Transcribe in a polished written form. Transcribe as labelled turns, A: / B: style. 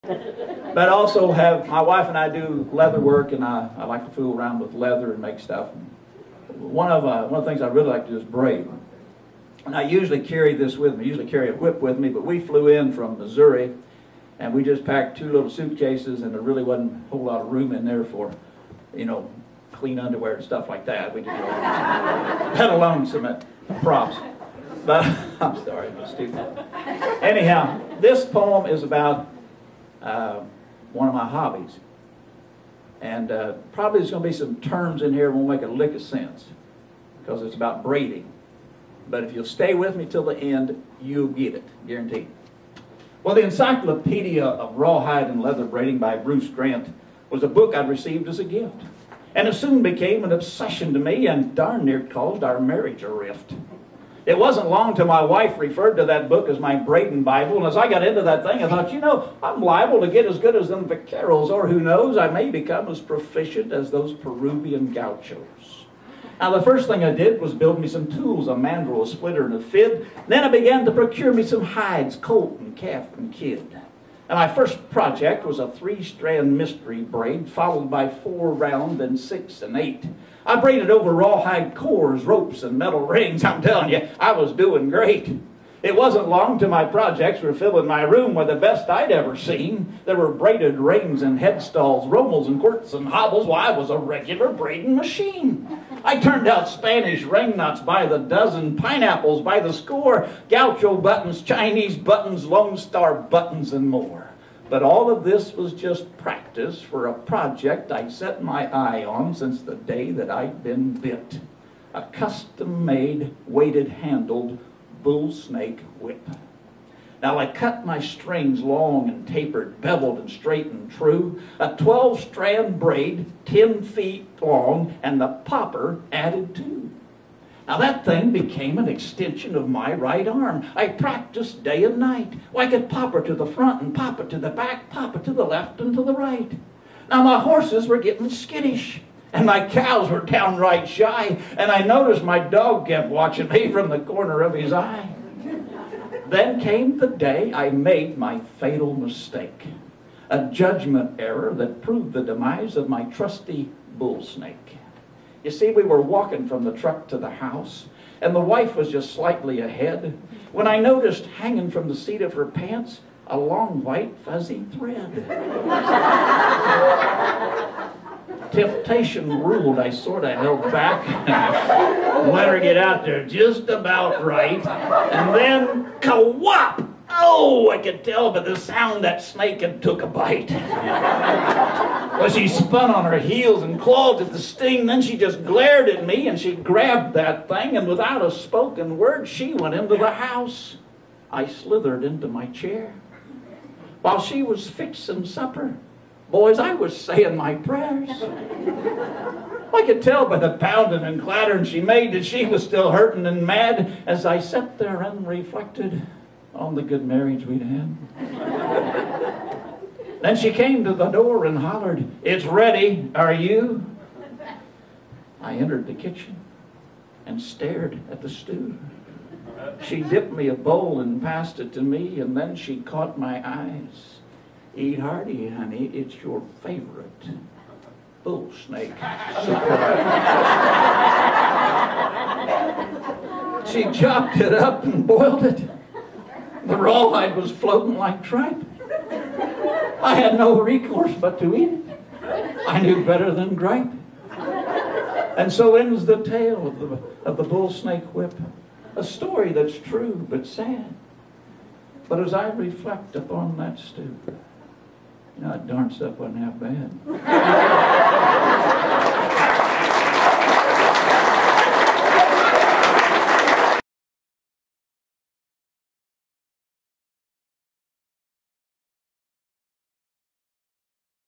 A: But also have, my wife and I do leather work, and I like to fool around with leather and make stuff. One of the things I really like to do is braid. And I usually carry this with me. I usually carry a whip with me, but we flew in from Missouri, and we just packed 2 little suitcases, and there really wasn't a whole lot of room in there for, you know, clean underwear and stuff like that. We just, let alone some props. But I'm sorry, I'm stupid. Anyhow, this poem is about one of my hobbies. And probably there's going to be some terms in here that won't make a lick of sense, because it's about braiding. But if you'll stay with me till the end, you'll get it, guaranteed. Well, the Encyclopedia of Rawhide and Leather Braiding by Bruce Grant was a book I'd received as a gift. And it soon became an obsession to me, and darn near caused our marriage a rift. It wasn't long till my wife referred to that book as my braiding Bible, and as I got into that thing, I thought, you know, I'm liable to get as good as them vaqueros, or who knows, I may become as proficient as those Peruvian gauchos. Now, the first thing I did was build me some tools, a mandrel, a splitter, and a fid. Then I began to procure me some hides, colt and calf and kid. And my first project was a 3-strand mystery braid, followed by 4 round, then 6 and 8. I braided over rawhide cores, ropes, and metal rings. I'm telling you, I was doing great. It wasn't long till my projects were filling my room with the best I'd ever seen. There were braided reins and headstalls, rommels and quirts and hobbles. Why, I was a regular braiding machine. I turned out Spanish ring knots by the dozen, pineapples by the score, gaucho buttons, Chinese buttons, Lone Star buttons, and more. But all of this was just practice for a project I'd set my eye on since the day that I'd been bit. A custom-made, weighted-handled Bullsnake Whip. Now I cut my strings long and tapered, beveled and straight and true, a 12-strand braid 10 feet long, and the popper added too. Now that thing became an extension of my right arm. I practiced day and night. Well, I could pop her to the front and pop it to the back, pop it to the left and to the right. Now my horses were getting skittish, and my cows were downright shy, and I noticed my dog kept watching me from the corner of his eye. Then came the day I made my fatal mistake, a judgment error that proved the demise of my trusty bullsnake. You see, we were walking from the truck to the house, and the wife was just slightly ahead, when I noticed hanging from the seat of her pants a long white fuzzy thread. Temptation ruled. I sort of held back, let her get out there just about right, and then ka-whop! Oh, I could tell by the sound that snake had took a bite. Well, she spun on her heels and clawed at the sting. Then she just glared at me, and she grabbed that thing, and without a spoken word, she went into the house. I slithered into my chair. While she was fixing supper, boys, I was saying my prayers. I could tell by the pounding and clattering she made that she was still hurting and mad as I sat there and reflected on the good marriage we'd had. Then she came to the door and hollered, "It's ready, are you?" I entered the kitchen and stared at the stew. She dipped me a bowl and passed it to me, and then she caught my eyes. "Eat hearty, honey, it's your favorite bullsnake surprise." She chopped it up and boiled it. The rawhide was floating like tripe. I had no recourse but to eat it. I knew better than gripe. And so ends the tale of the Bullsnake Whip, a story that's true but sad. But as I reflect upon that stew, you know, that darn stuff wasn't half bad.